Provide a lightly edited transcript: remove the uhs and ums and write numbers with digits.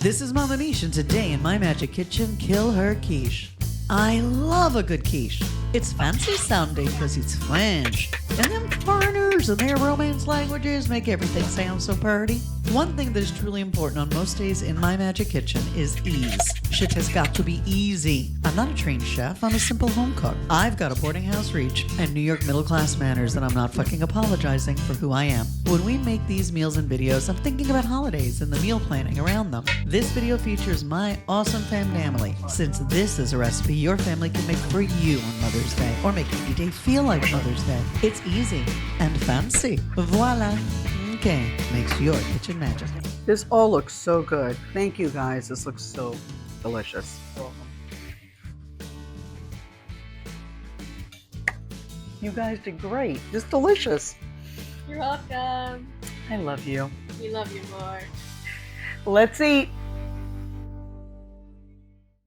This is Mama Mish, and today in my magic kitchen, kill her quiche. I love a good quiche. It's fancy sounding because it's French. And them foreigners and their Romance languages make everything sound so pretty. One thing that is truly important on most days in my magic kitchen is ease. Shit has got to be easy. I'm not a trained chef, I'm a simple home cook. I've got a boarding house reach and New York middle class manners, and I'm not fucking apologizing for who I am. When we make these meals and videos, I'm thinking about holidays and the meal planning around them. This video features my awesome famdamily, since this is a recipe your family can make for you on Mother's Day, or make any day feel like Mother's Day. It's easy and fancy. Voila. Okay, makes your kitchen magic. This all looks so good. Thank you guys. This looks so delicious. You guys did great. Just delicious. You're welcome. I love you. We love you more. Let's eat.